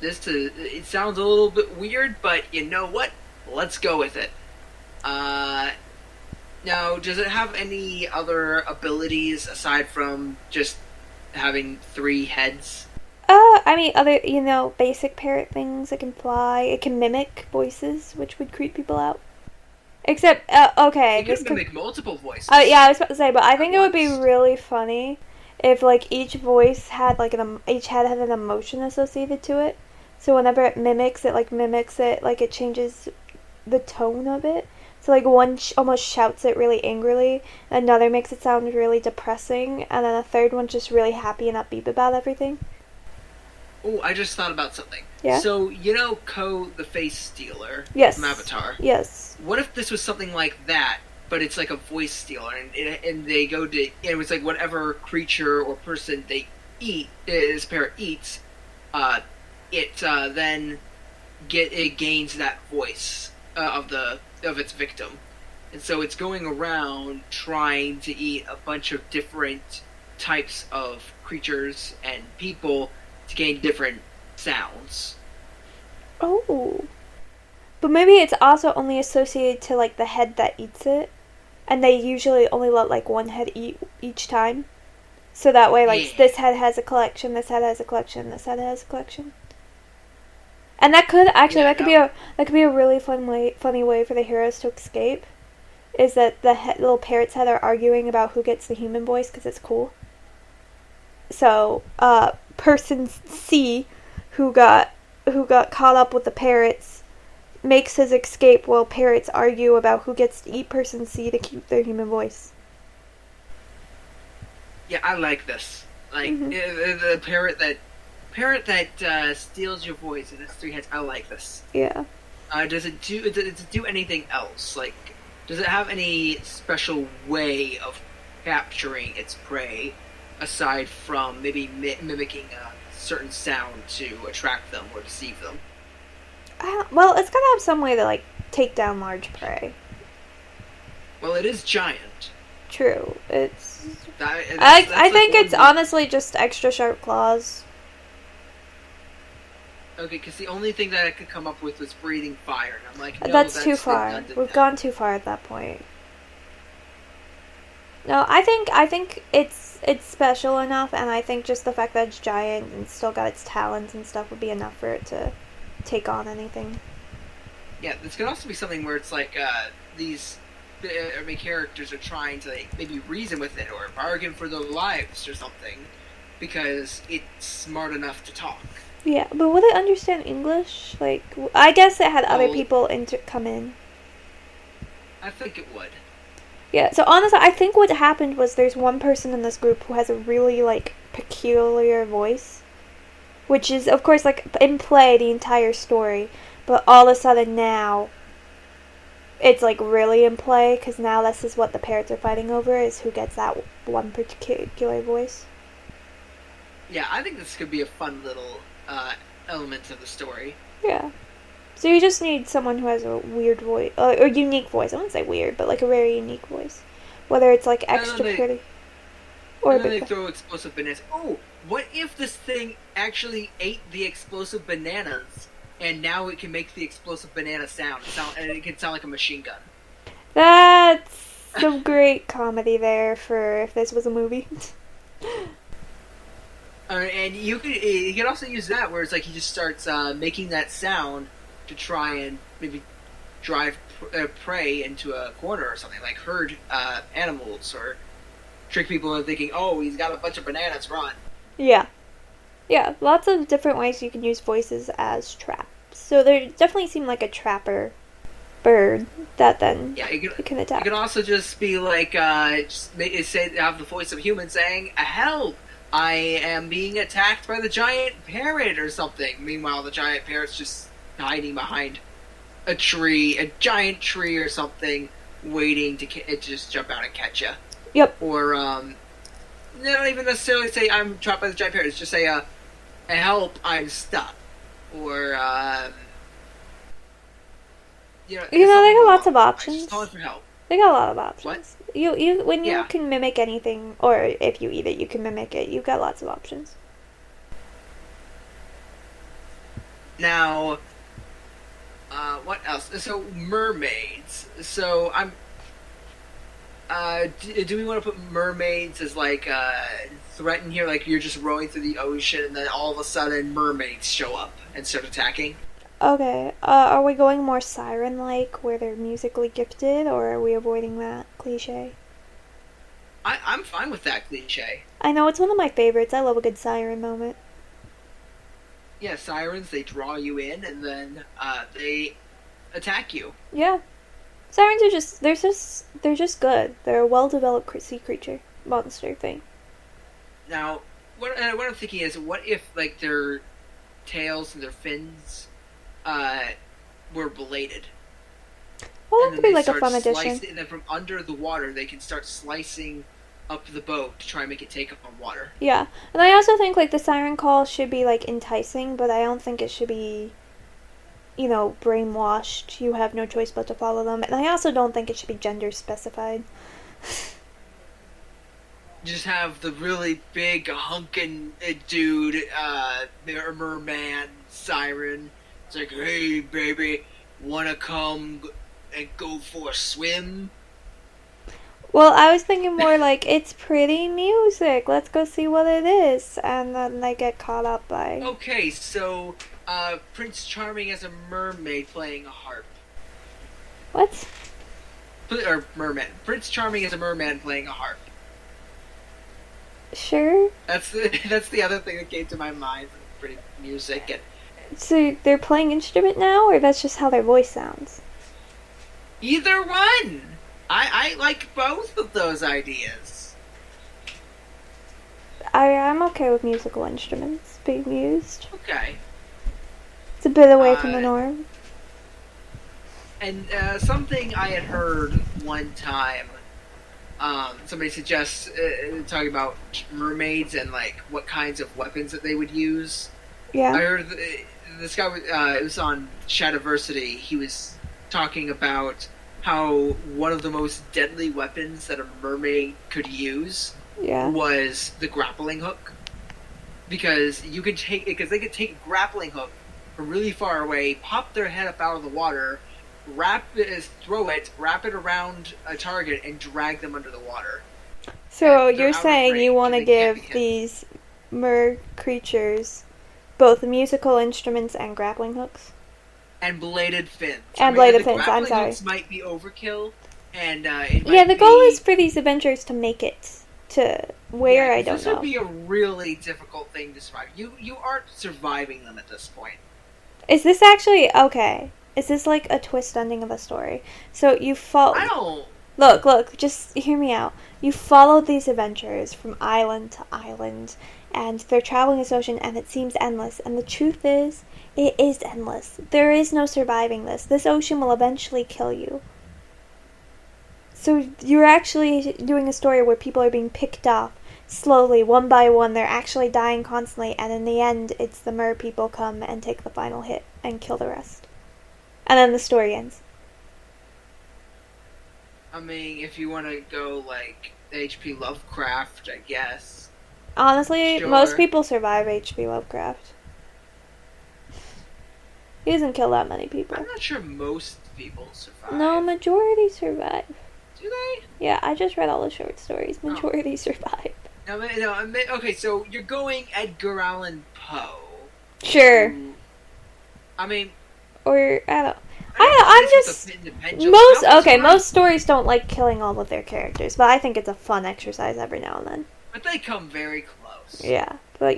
It sounds a little bit weird, but you know what? Let's go with it. Now, does it have any other abilities aside from just having three heads? I mean, other, basic parrot things. It can fly. It can mimic voices, which would creep people out. Except, okay. It could mimic multiple voices. Yeah, I was about to say, but I think it would be once. really funny if, like, each voice had, like, each head had an emotion associated to it. So whenever it mimics it, like, it changes the tone of it. So, like, one almost shouts it really angrily, another makes it sound really depressing, and then a third one's just really happy and upbeat about everything. Oh, I just thought about something. Yeah? So, you know Ko the Face Stealer Yes. from Avatar? Yes. What if this was something like that, but it's like a voice stealer, and they go to, and it was like whatever creature or person they eat, this parrot eats, then it gains that voice of its victim, and so it's going around trying to eat a bunch of different types of creatures and people to gain different sounds. Oh. But maybe it's also only associated to, like, the head that eats it. And they usually only let, like, one head eat each time. So that way, like, Yeah. this head has a collection, this head has a collection, this head has a collection. And that could actually Yeah, no. that could be a really funny way for the heroes to escape. Is that the little parrot's head are arguing about who gets the human voice because it's cool. So, person C, who got caught up with the parrots, makes his escape while parrots argue about who gets to eat person C to keep their human voice. Yeah, I like this. Like Hmm. the parrot that steals your voice and has three heads. I like this. Yeah. Does it do anything else? Like, does it have any special way of capturing its prey aside from maybe mimicking a certain sound to attract them or deceive them? Well, it's gotta have some way to like take down large prey. Well, it is giant. True. It's. That's I like think one it's would. honestly just extra sharp claws. Okay, because the only thing that I could come up with was breathing fire, and I'm like, no, That's too that's far. redundant We've now. gone too far at that point. No, I think it's special enough, and I think just the fact that it's giant and still got its talons and stuff would be enough for it to take on anything. Yeah, this could also be something where it's like these main characters are trying to like, maybe reason with it or bargain for their lives or something because it's smart enough to talk. Yeah, but would it understand English? Like, I guess it had other Well, people come in. I think it would. Yeah, so honestly, I think what happened was there's one person in this group who has a really, like, peculiar voice. Which is, of course, like, in play the entire story. But all of a sudden now, it's, like, really in play, because now this is what the parrots are fighting over, is who gets that one particular voice. Yeah, I think this could be a fun little element of the story. Yeah. So you just need someone who has a weird voice, or unique voice. I wouldn't say weird, but, like, a very unique voice. Whether it's, like, And then extra they pretty or a and then bit they throw explosive bananas. Oh, what if this thing actually ate the explosive bananas, and now it can make the explosive banana and it can sound like a machine gun. That's some great comedy there for if this was a movie. And you could also use that where it's like he just starts making that sound to try and maybe drive prey into a corner or something, like herd animals or trick people into thinking, oh, he's got a bunch of bananas, run. Yeah. Yeah, lots of different ways you can use voices as traps. So there definitely seemed like a trapper bird that then Yeah, you can it could attack. also just be like say have the voice of human saying, "Help! I am being attacked by the giant parrot" or something. Meanwhile, the giant parrot's just hiding behind a giant tree or something, waiting to just jump out and catch you. Yep. Or not even necessarily say I'm trapped by the giant parrot. It's just say, "Help! I'm stuck." Or You know, they something got along lots of those lines. Just calling options. for help. They got a lot of What? options. You when you Yeah. can mimic anything, or if you eat it, you can mimic it. You've got lots of options. Now, what else? So mermaids. So I'm. Do we want to put mermaids as like threat in here? Like you're just rowing through the ocean, and then all of a sudden mermaids show up and start attacking. Okay, are we going more siren-like, where they're musically gifted, or are we avoiding that cliche? I'm fine with that cliche. I know it's one of my favorites. I love a good siren moment. Yeah, sirens, they draw you in, and then they attack you. Yeah, sirens are they're just good. They're a well-developed sea creature monster thing. Now, what I'm thinking is, what if like their tails and their fins uh, were bladed, Well, and that then could be they like a start fun addition. slicing, and then from under the water they can start slicing up the boat to try and make it take up on water. Yeah, and I also think like the siren call should be like enticing, but I don't think it should be, brainwashed. You have no choice but to follow them, and I also don't think it should be gender specified. Just have the really big hunkin' dude, merman siren. It's like, hey baby, wanna come and go for a swim? Well, I was thinking more like it's pretty music. Let's go see what it is, and then they get caught up by. Okay, so Prince Charming as a mermaid playing a harp. What? Or merman. Prince Charming as a merman playing a harp. Sure. That's the other thing that came to my mind. Pretty music and So they're playing instrument now, or that's just how their voice sounds? either one. I like both of those ideas. I'm okay with musical instruments being used. Okay. It's a bit away from the norm. And something I had heard one time, somebody suggests talking about mermaids and like what kinds of weapons that they would use. Yeah. I heard this guy. It was on Shadiversity. He was talking about how one of the most deadly weapons that a mermaid could use was the grappling hook, because they could take a grappling hook from really far away, pop their head up out of the water, wrap it around a target, and drag them under the water. So you're saying you want to give these mer creatures both musical instruments and grappling hooks? And bladed fins. And bladed fins, I'm sorry. Hooks might be overkill, and the goal is for these adventures to make it to where I don't know. This would be a really difficult thing to survive. You aren't surviving them at this point. Is this actually okay? Is this like a twist ending of a story? So you follow. I don't. Look, just hear me out. You follow these adventures from island to island, and they're traveling this ocean, and it seems endless. And the truth is, it is endless. There is no surviving this. This ocean will eventually kill you. So you're actually doing a story where people are being picked off slowly, one by one. They're actually dying constantly, and in the end, it's the mer people come and take the final hit and kill the rest. And then the story ends. I mean, if you want to go like H.P. Lovecraft, I guess. Honestly, Sure. most people survive H.P. Lovecraft. He doesn't kill that many people. I'm not sure most people survive. No, majority survive. Do they? Yeah, I just read all the short stories. Majority survive. No, okay, so you're going Edgar Allan Poe. Sure. I mean... Or, I'm just... Most stories don't like killing all of their characters, but I think it's a fun exercise every now and then. But they come very close. Yeah, but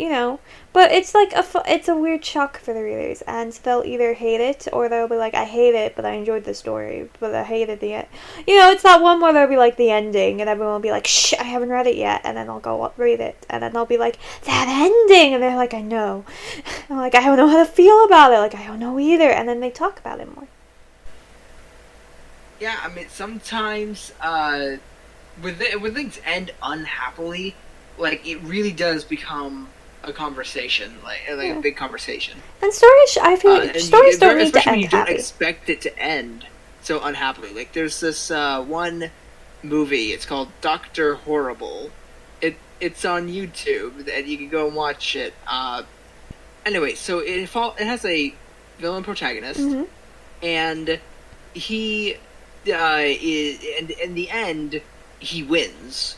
but it's like it's a weird shock for the readers, and they'll either hate it, or they'll be like, I hate it, but I enjoyed the story, but I hated the end. It's that one where there'll be like the ending, and everyone will be like, shh, I haven't read it yet, and then I'll go read it, and then they'll be like, that ending, and they're like, I know. I'm like, I don't know how to feel about it, like, I don't know either, and then they talk about it more. Yeah, I mean, sometimes, when things end unhappily, like, it really does become a conversation, like a big conversation. And stories, I feel like stories don't need to especially when end you don't happy. expect it to end so unhappily. Like, there's this one movie, it's called Dr. Horrible. It's on YouTube, and you can go and watch it. Anyway, so it has a villain protagonist, and he and in the end, he wins,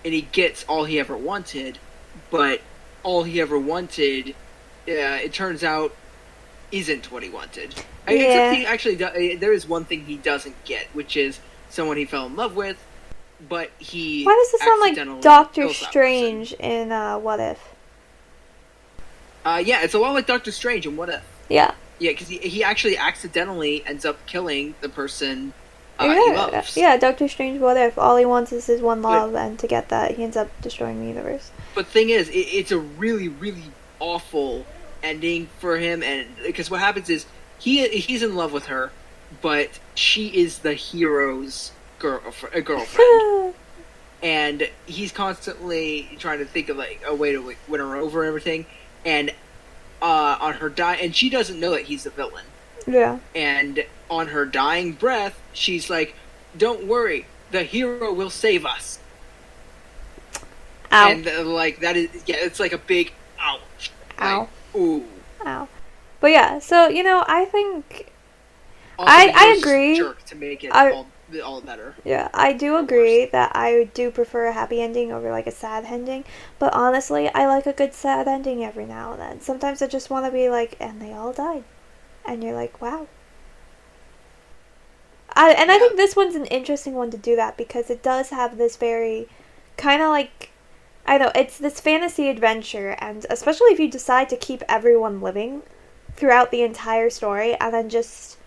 and he gets all he ever wanted, but all he ever wanted, it turns out, isn't what he wanted. Except he actually, there is one thing he doesn't get, which is someone he fell in love with, but he. Why does this sound like Doctor Strange in What If? Yeah, it's a lot like Doctor Strange in What If. Yeah. Yeah, because he actually accidentally ends up killing the person he Yeah, loves. yeah, Doctor Strange What If. All he wants is his one love, and to get that, he ends up destroying the universe. But the thing is, it's a really, really awful ending for him, and because what happens is he's in love with her, but she is the hero's girlfriend, and he's constantly trying to think of like a way to win her over and everything, and on her and she doesn't know that he's the villain. Yeah. And on her dying breath, she's like, "Don't worry, the hero will save us." Ow. And like that is, yeah, it's like a big ouch. Ow. Like, ooh. Ow. But yeah, so I think Also, I agree. Jerk to make it all better. Yeah, I do Or worse. agree that I do prefer a happy ending over like a sad ending, but honestly, I like a good sad ending every now and then. Sometimes I just want to be like, and they all died. And you're like, wow. I Yeah. think this one's an interesting one to do that because it does have this very kind of like I know it's this fantasy adventure, and especially if you decide to keep everyone living throughout the entire story, and then just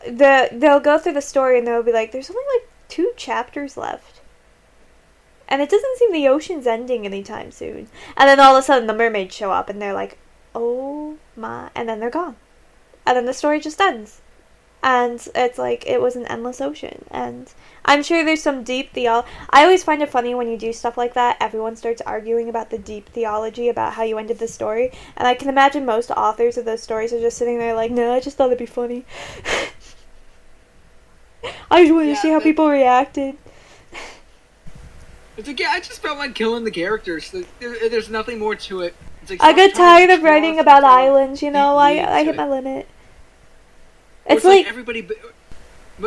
they'll go through the story and they'll be like, there's only like 2 chapters left, and it doesn't seem the ocean's ending anytime soon. And then all of a sudden the mermaids show up and they're like, oh my, and then they're gone, and then the story just ends. And it's like it was an endless ocean, and I'm sure there's some deep I always find it funny when you do stuff like that. Everyone starts arguing about the deep theology about how you ended the story, and I can imagine most authors of those stories are just sitting there like, no, I just thought it'd be funny. I just wanted to Yeah. see how people reacted. It's like, yeah, I just felt like killing the characters. There's nothing more to it. It's like, I stop got trying tired to of draw writing some about sort of islands, deep I meaning hit to my it. limit. Or It's it's like like, everybody, but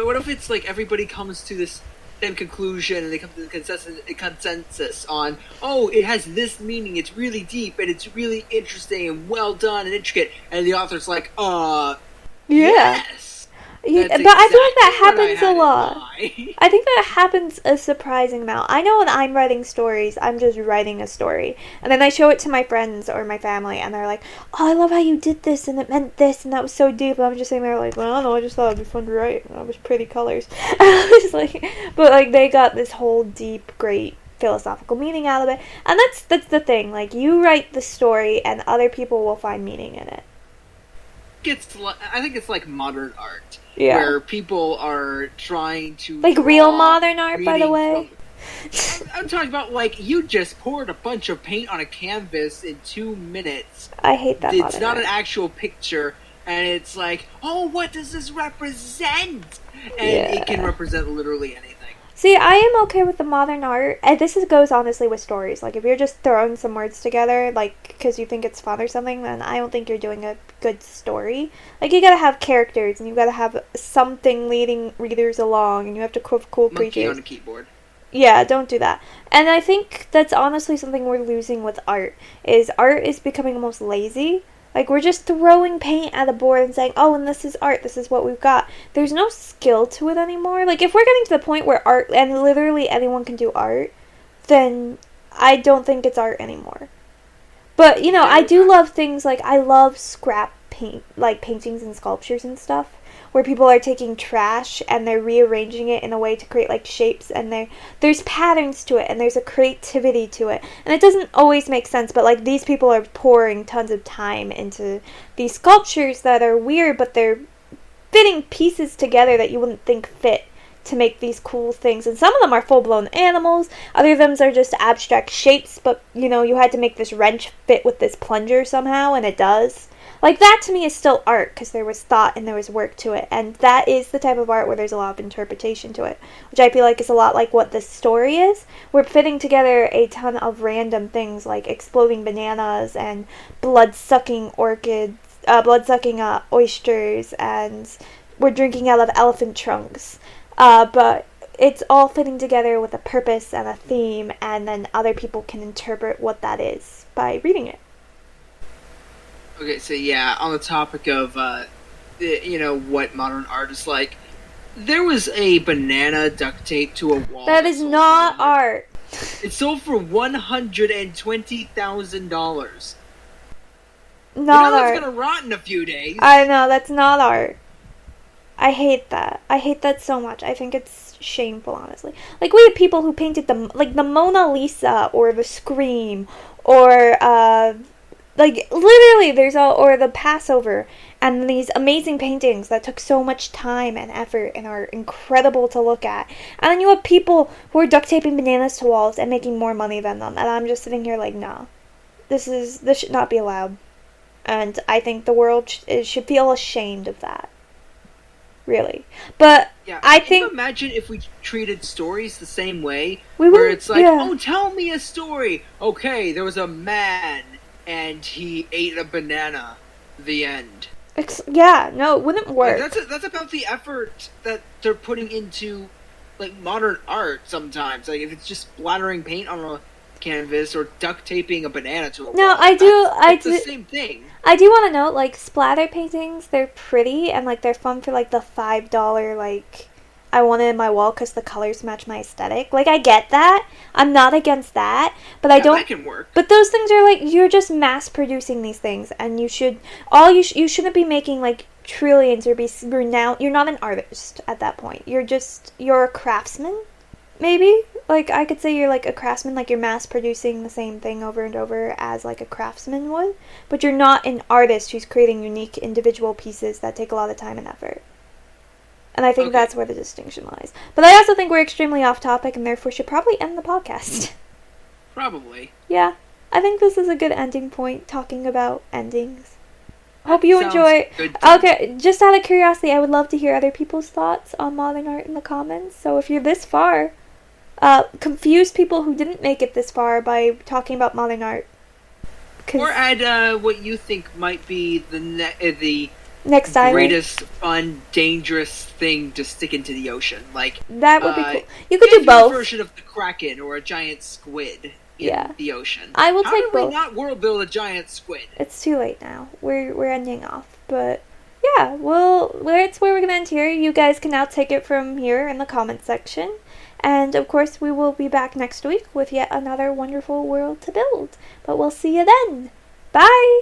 what if it's like everybody comes to this same conclusion and they come to the consensus on, oh, it has this meaning, it's really deep and it's really interesting and well done and intricate, and the author's like, yeah. yes, Yeah, that's but I feel like exactly that what I happens a had in lot. mind. I think that happens a surprising amount. I know when I'm writing stories, I'm just writing a story. And then I show it to my friends or my family, and they're like, oh, I love how you did this, and it meant this, and that was so deep. And I'm just sitting there like, well, I don't know, I just thought it'd be fun to write. And it was pretty colors. And I was like, but like, they got this whole deep, great philosophical meaning out of it. And that's the thing. Like, you write the story, and other people will find meaning in it. I think it's like modern art, Yeah. where people are trying to Like real draw modern art, by the meaning way. from. I'm talking about like you just poured a bunch of paint on a canvas in 2 minutes. I hate that It's modern not art. an actual picture, and it's like, oh, what does this represent? And it can Yeah. represent literally anything. See, I am okay with the modern art, and goes honestly with stories. Like, if you're just throwing some words together, like, because you think it's fun or something, then I don't think you're doing a good story. Like, you gotta have characters, and you gotta have something leading readers along, and you have to have cool Monkey creatures. on a keyboard. Yeah, don't do that. And I think that's honestly something we're losing with art is becoming almost lazy. Like, we're just throwing paint at a board and saying, oh, and this is art, this is what we've got. There's no skill to it anymore. Like, if we're getting to the point where art, and literally anyone can do art, then I don't think it's art anymore. But, I do love things like, I love scrap paint, like paintings and sculptures and stuff, where people are taking trash and they're rearranging it in a way to create like shapes, and there's patterns to it, and there's a creativity to it, and it doesn't always make sense, but like these people are pouring tons of time into these sculptures that are weird, but they're fitting pieces together that you wouldn't think fit to make these cool things. And some of them are full-blown animals, other of them are just abstract shapes, but you had to make this wrench fit with this plunger somehow, and it does. Like, that to me is still art, because there was thought and there was work to it, and that is the type of art where there's a lot of interpretation to it, which I feel like is a lot like what this story is. We're fitting together a ton of random things like exploding bananas and blood-sucking orchids, blood-sucking oysters, and we're drinking out of elephant trunks. But it's all fitting together with a purpose and a theme, and then other people can interpret what that is by reading it. Okay, so yeah, on the topic of what modern art is like, there was a banana duct taped to a wall. That is not art. It sold for $120,000. Not art. It's gonna rot in a few days. I know, that's not art. I hate that. I hate that so much. I think it's shameful, honestly. Like, we have people who painted the Mona Lisa, or the Scream, or like literally or the Passover, and these amazing paintings that took so much time and effort and are incredible to look at. And then you have people who are duct taping bananas to walls and making more money than them, and I'm just sitting here like, no, this should not be allowed. And I think the world should feel ashamed of that. Really. But yeah, I can think you imagine if we treated stories the same way, we where would. it's like, Yeah. oh, tell me a story. Okay, there was a man and he ate a banana. The end. Yeah, no, it wouldn't work. Like, that's about the effort that they're putting into like modern art sometimes. Like if it's just splattering paint on a canvas or duct taping a banana to a No, wall, it's the same thing. I do want to note, like, splatter paintings, they're pretty and, like, they're fun for, like, the $5, like, I want it in my wall because the colors match my aesthetic. Like, I get that. I'm not against that. But I don't. That can work. But those things are, like, you're just mass producing these things. And you should. You shouldn't be making, like, trillions or be renowned. You're not an artist at that point. You're a craftsman, maybe. Like, I could say you're, like, a craftsman, like, you're mass producing the same thing over and over as, like, a craftsman would. But you're not an artist who's creating unique individual pieces that take a lot of time and effort. And I think that's where the distinction lies. But I also think we're extremely off topic and therefore should probably end the podcast. Probably. Yeah. I think this is a good ending point, talking about endings. Hope you enjoy. Okay, just out of curiosity, I would love to hear other people's thoughts on modern art in the comments. So if you're this far, confuse people who didn't make it this far by talking about modern art. Or add what you think might be the next island. Greatest fun, dangerous thing to stick into the ocean. Like that would be cool. You could do both. A version of the Kraken or a giant squid in the ocean. I will take both. How do we not world build a giant squid? It's too late now. We're ending off, but yeah, it's where we're gonna end here. You guys can now take it from here in the comment section. And of course, we will be back next week with yet another wonderful world to build. But we'll see you then. Bye!